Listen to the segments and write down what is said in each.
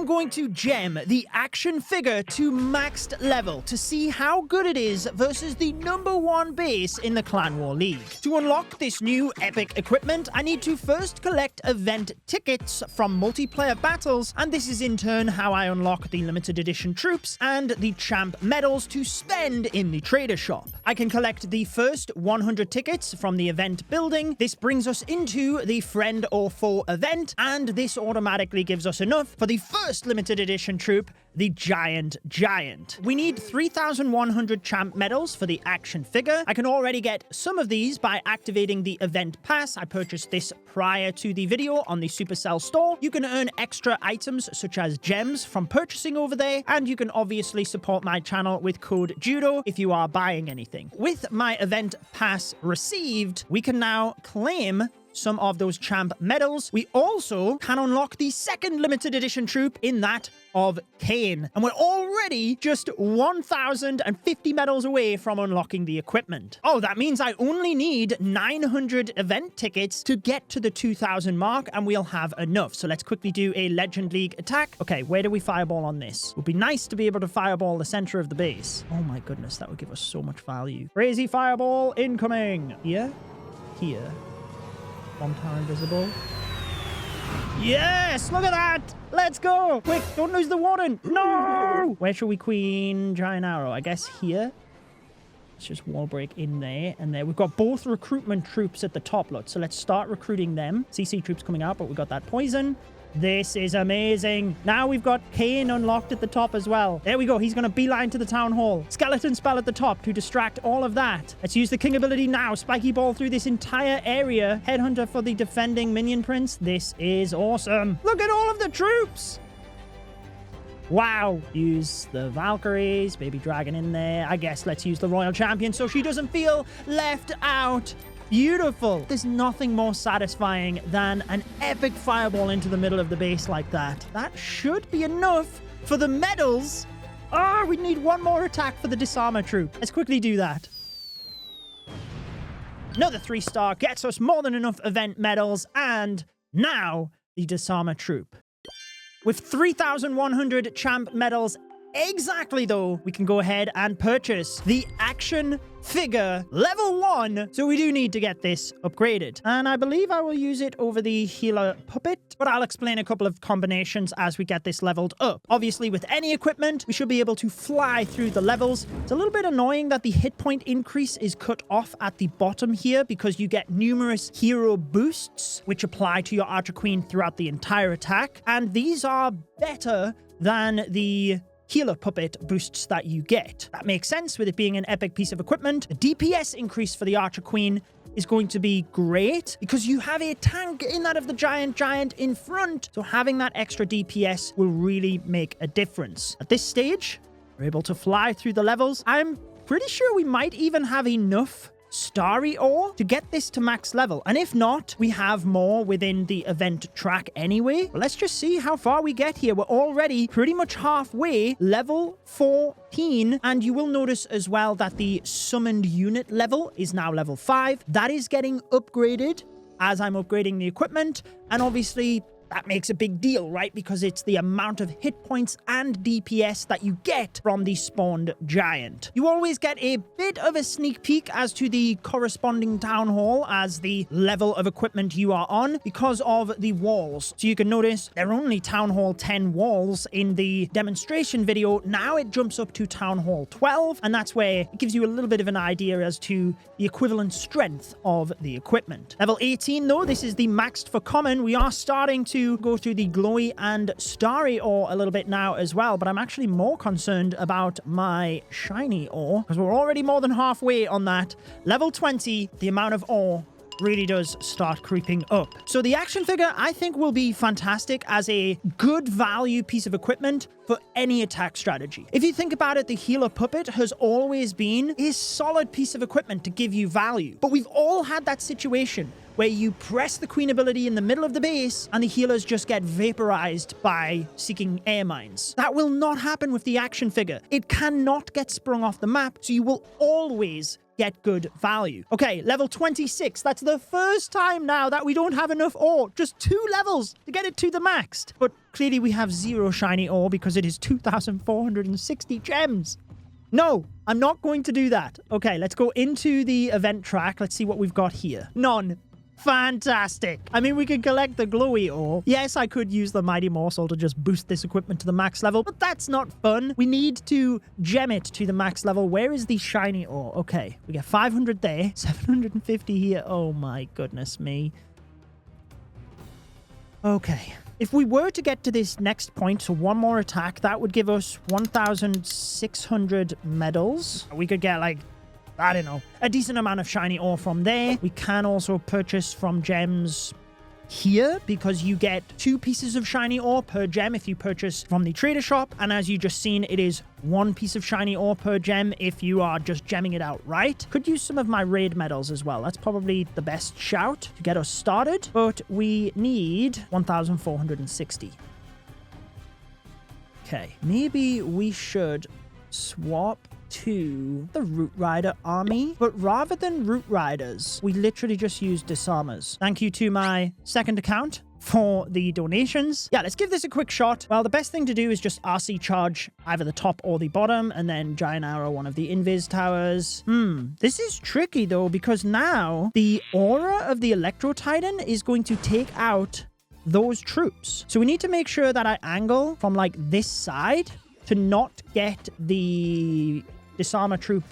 going to gem the action figure to maxed level to see how good it is versus the #1 base in the Clan War League. To unlock this new epic equipment, I need to first collect event tickets from multiplayer battles, and this is in turn how I unlock the limited edition troops and the champ medals to spend in the trader shop. I can collect the first 100 tickets from the event building. This brings us into the friend or foe event, and this automatically gives us enough for the first limited edition troop, the Giant. We need 3,100 champ medals for the action figure. I can already get some of these by activating the event pass. I purchased this prior to the video on the Supercell store. You can earn extra items such as gems from purchasing over there, and you can obviously support my channel with code Judo if you are buying anything. With my event pass received, we can now claim some of those champ medals. We also can unlock the second limited edition troop, in that of Kane. And we're already just 1,050 medals away from unlocking the equipment. Oh, that means I only need 900 event tickets to get to the 2,000 mark, and we'll have enough. So let's quickly do a Legend League attack. Okay, where do we fireball on this? It would be nice to be able to fireball the center of the base. Oh my goodness, that would give us so much value. Crazy fireball incoming. Here. Bomb tower invisible. Yes! Look at that! Let's go! Quick, don't lose the warden! No! Where should we queen giant arrow? I guess here. Let's just wall break in there and there. We've got both recruitment troops at the top, look. So let's start recruiting them. CC troops coming out, but we got that poison. This is amazing. Now we've got Kane unlocked at the top as well. There we go. He's going to beeline to the town hall. Skeleton spell at the top to distract all of that. Let's use the king ability now. Spiky ball through this entire area. Headhunter for the defending minion prince. This is awesome. Look at all of the troops. Wow. Use the Valkyries. Baby dragon in there. I guess let's use the royal champion so she doesn't feel left out. Beautiful. There's nothing more satisfying than an epic fireball into the middle of the base like that. That should be enough for the medals. Ah, we need one more attack for the disarmer troop. Let's quickly do that. Another 3-star gets us more than enough event medals, and now the disarmer troop. With 3,100 champ medals exactly, though, we can go ahead and purchase the action figure level 1. So we do need to get this upgraded. And I believe I will use it over the healer puppet, but I'll explain a couple of combinations as we get this leveled up. Obviously, with any equipment, we should be able to fly through the levels. It's a little bit annoying that the hit point increase is cut off at the bottom here, because you get numerous hero boosts, which apply to your Archer Queen throughout the entire attack. And these are better than the healer puppet boosts that you get. That makes sense with it being an epic piece of equipment. The DPS increase for the Archer Queen is going to be great because you have a tank in that of the giant in front. So having that extra DPS will really make a difference. At this stage, we're able to fly through the levels. I'm pretty sure we might even have enough starry ore to get this to max level, and if not, we have more within the event track anyway. But let's just see how far we get here. We're already pretty much halfway, level 14, and you will notice as well that the summoned unit level is now level 5. That is getting upgraded as I'm upgrading the equipment, and obviously that makes a big deal, right? Because it's the amount of hit points and DPS that you get from the spawned giant. You always get a bit of a sneak peek as to the corresponding town hall as the level of equipment you are on because of the walls. So you can notice they're only town hall 10 walls in the demonstration video. Now it jumps up to town hall 12, and that's where it gives you a little bit of an idea as to the equivalent strength of the equipment. Level 18 though, this is the maxed for common. We are starting to go through the glowy and starry ore a little bit now as well, but I'm actually more concerned about my shiny ore because we're already more than halfway on that. Level 20, the amount of ore really does start creeping up. So the action figure, I think, will be fantastic as a good value piece of equipment for any attack strategy. If you think about it, the healer puppet has always been a solid piece of equipment to give you value. But we've all had that situation where you press the queen ability in the middle of the base and the healers just get vaporized by seeking air mines. That will not happen with the action figure. It cannot get sprung off the map, so you will always get good value. Okay, level 26. That's the first time now that we don't have enough ore. Just 2 levels to get it to the max. But clearly we have 0 shiny ore because it is 2,460 gems. No, I'm not going to do that. Okay, let's go into the event track. Let's see what we've got here. None. Fantastic. I mean, we could collect the glowy ore. Yes, I could use the mighty morsel to just boost this equipment to the max level, but that's not fun. We need to gem it to the max level. Where is the shiny ore? Okay, we get 500 there, 750 here. Oh my goodness me. Okay. If we were to get to this next point, so 1 more attack, that would give us 1,600 medals. We could get like, I don't know, a decent amount of shiny ore from there. We can also purchase from gems here because you get 2 pieces of shiny ore per gem if you purchase from the trader shop. And as you just seen, it is 1 piece of shiny ore per gem if you are just gemming it out, right? Could use some of my raid medals as well. That's probably the best shout to get us started. But we need 1,460. Okay, maybe we should swap to the Root Rider army, but rather than Root Riders, we literally just use Disarmers. Thank you to my second account for the donations. Yeah, let's give this a quick shot. Well, the best thing to do is just RC charge either the top or the bottom, and then Giant Arrow one of the Invis towers. This is tricky though, because now the aura of the Electro Titan is going to take out those troops. So we need to make sure that I angle from like this side to not get the Disarmer troop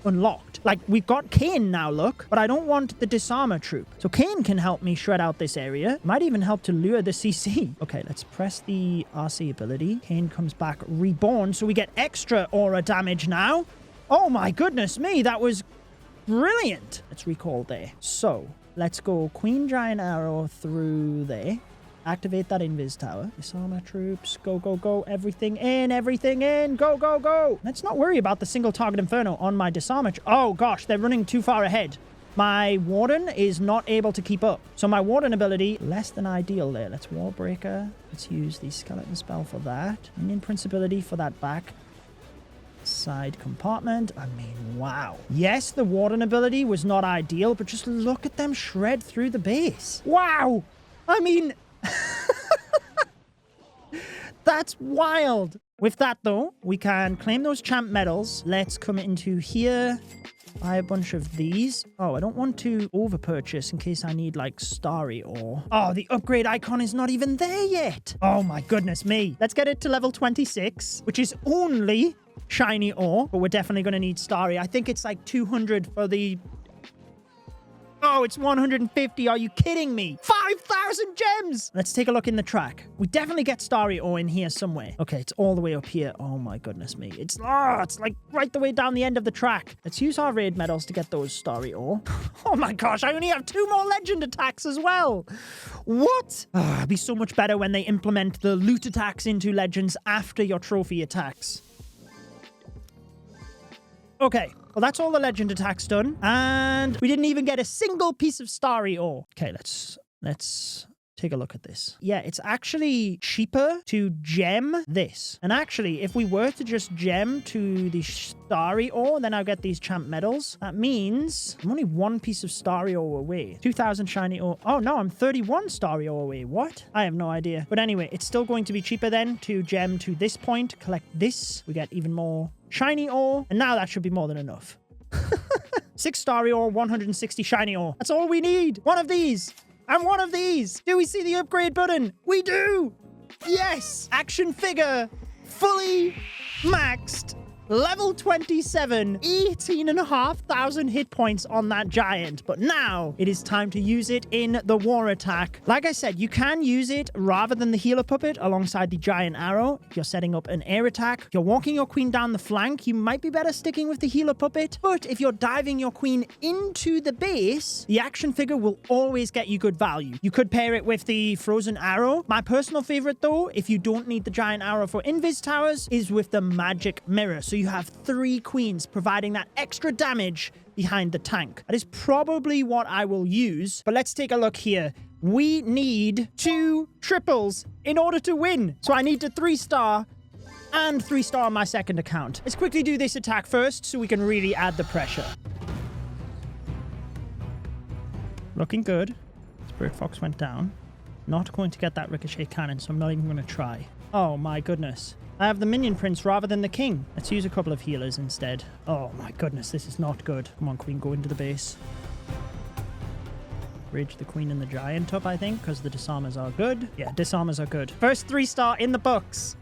unlocked. Like, we've got Kane now, look, but I don't want the Disarmer troop. So Kane can help me shred out this area. Might even help to lure the CC. Okay, let's press the RC ability. Kane comes back reborn, so we get extra aura damage now. Oh my goodness me, that was brilliant. Let's recall there. So, let's go Queen Giant Arrow through there. Activate that Invis tower. Disarmer troops. Go, go, go. Everything in. Everything in. Go, go, go. Let's not worry about the single target Inferno on my Disarmer. Oh, gosh. They're running too far ahead. My Warden is not able to keep up. So my Warden ability, less than ideal there. Let's Warbreaker. Let's use the Skeleton spell for that. Minion Prince ability for that back side compartment. I mean, wow. Yes, the Warden ability was not ideal, but just look at them shred through the base. Wow. I mean... That's wild. With that, though, we can claim those champ medals. Let's come into here, buy a bunch of these. Oh, I don't want to over-purchase in case I need, like, starry ore. Oh, the upgrade icon is not even there yet. Oh, my goodness me. Let's get it to level 26, which is only shiny ore, but we're definitely going to need starry. I think it's like 200 for the... Oh, it's 150. Are you kidding me? 5,000 gems! Let's take a look in the track. We definitely get starry ore in here somewhere. Okay, it's all the way up here. Oh my goodness me. It's like right the way down the end of the track. Let's use our raid medals to get those starry ore. Oh my gosh, I only have 2 more legend attacks as well. What? It'd be so much better when they implement the loot attacks into legends after your trophy attacks. Okay, well, that's all the legend attacks done. And we didn't even get a single piece of starry ore. Okay, let's take a look at this. Yeah, it's actually cheaper to gem this. And actually, if we were to just gem to the starry ore, then I'll get these champ medals. That means I'm only 1 piece of starry ore away. 2,000 shiny ore. Oh, no, I'm 31 starry ore away. What? I have no idea. But anyway, it's still going to be cheaper then to gem to this point, collect this. We get even more shiny ore. And now that should be more than enough. 6 starry ore, 160 shiny ore. That's all we need. 1 of these. And 1 of these. Do we see the upgrade button? We do. Yes. Action figure. Fully maxed. Level 27, 18,500 hit points on that giant. But now it is time to use it in the war attack. Like I said, you can use it rather than the healer puppet alongside the giant arrow. If you're setting up an air attack, if you're walking your queen down the flank, you might be better sticking with the healer puppet. But if you're diving your queen into the base, the action figure will always get you good value. You could pair it with the frozen arrow. My personal favorite though, if you don't need the giant arrow for invis towers, is with the magic mirror. So you have 3 queens providing that extra damage behind the tank. That is probably what I will use. But let's take a look here. We need 2 triples in order to win. So I need to 3-star and 3-star on my second account. Let's quickly do this attack first so we can really add the pressure. Looking good. Spirit Fox went down. Not going to get that ricochet cannon, so I'm not even going to try. Oh my goodness. I have the minion prince rather than the king. Let's use a couple of healers instead. Oh my goodness, this is not good. Come on, queen, go into the base. Bridge the queen and the giant up, I think, because the disarmers are good. Yeah, disarmers are good. First 3-star in the books.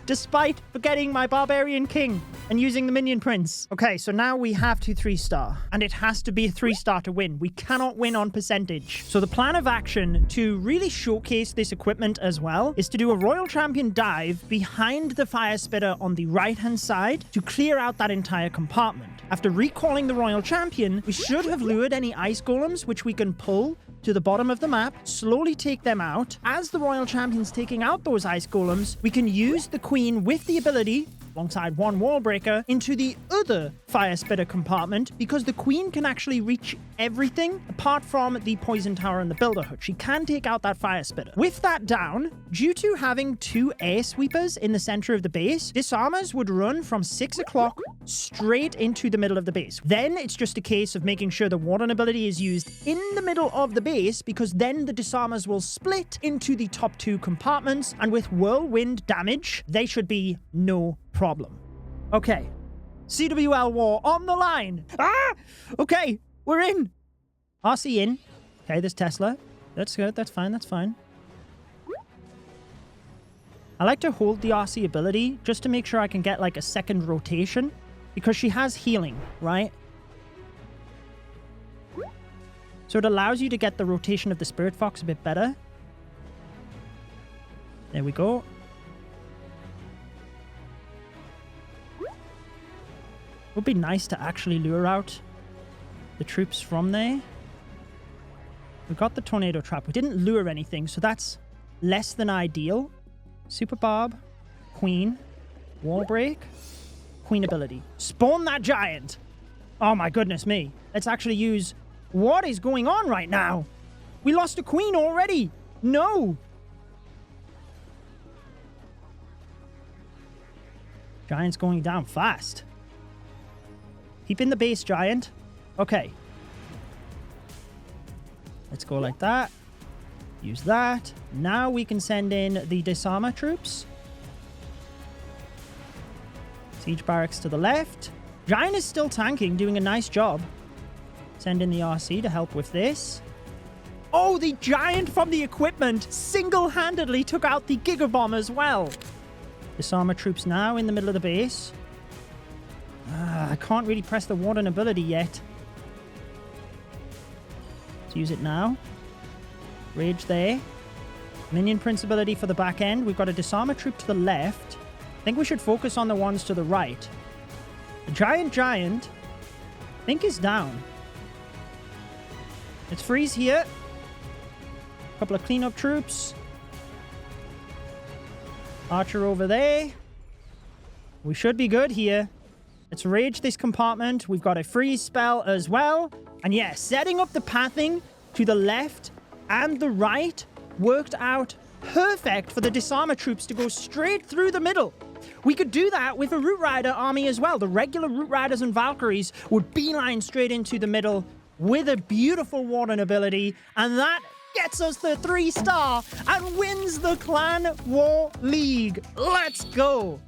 Despite forgetting my barbarian king and using the minion prince. Okay, so now we have to 3-star. And it has to be a 3-star to win. We cannot win on percentage. So the plan of action to really showcase this equipment as well is to do a Royal Champion dive behind the Fire Spitter on the right-hand side to clear out that entire compartment. After recalling the Royal Champion, we should have lured any ice golems, which we can pull to the bottom of the map, slowly take them out. As the Royal Champion's taking out those ice golems, we can use the queen with the ability, alongside one wall breaker, into the other Fire Spitter compartment, because the queen can actually reach everything apart from the poison tower and the builder hood. She can take out that Fire Spitter. With that down, due to having 2 air sweepers in the center of the base, disarmers would run from 6 o'clock straight into the middle of the base. Then it's just a case of making sure the Warden ability is used in the middle of the base, because then the disarmers will split into the top 2 compartments, and with whirlwind damage, they should be no problem. Okay. CWL war on the line. Ah! Okay, we're in. RC in. Okay, there's Tesla. That's good. That's fine. That's fine. I like to hold the RC ability just to make sure I can get like a second rotation, because she has healing, right? So it allows you to get the rotation of the Spirit Fox a bit better. There we go. Would be nice to actually lure out the troops from there. We got the tornado trap. We didn't lure anything, so that's less than ideal. Super Barb, Queen, Wall Break, Queen ability. Spawn that giant! Oh my goodness me. Let's actually use... What is going on right now? We lost a queen already! No! Giant's going down fast. Keep in the base, giant. Okay. Let's go like that. Use that. Now we can send in the disarmer troops. Siege barracks to the left. Giant is still tanking, doing a nice job. Send in the RC to help with this. Oh, the giant from the equipment single-handedly took out the Giga Bomb as well. Disarmer troops now in the middle of the base. I can't really press the Warden ability yet. Let's use it now. Rage there. Minion Prince ability for the back end. We've got a disarmer troop to the left. I think we should focus on the ones to the right. The giant, I think is down. Let's freeze here. A couple of cleanup troops. Archer over there. We should be good here. Let's rage this compartment. We've got a freeze spell as well. And yeah, setting up the pathing to the left and the right worked out perfect for the disarmer troops to go straight through the middle. We could do that with a Root Rider army as well. The regular Root Riders and Valkyries would beeline straight into the middle with a beautiful Warden ability. And that gets us the 3-star and wins the Clan War League. Let's go.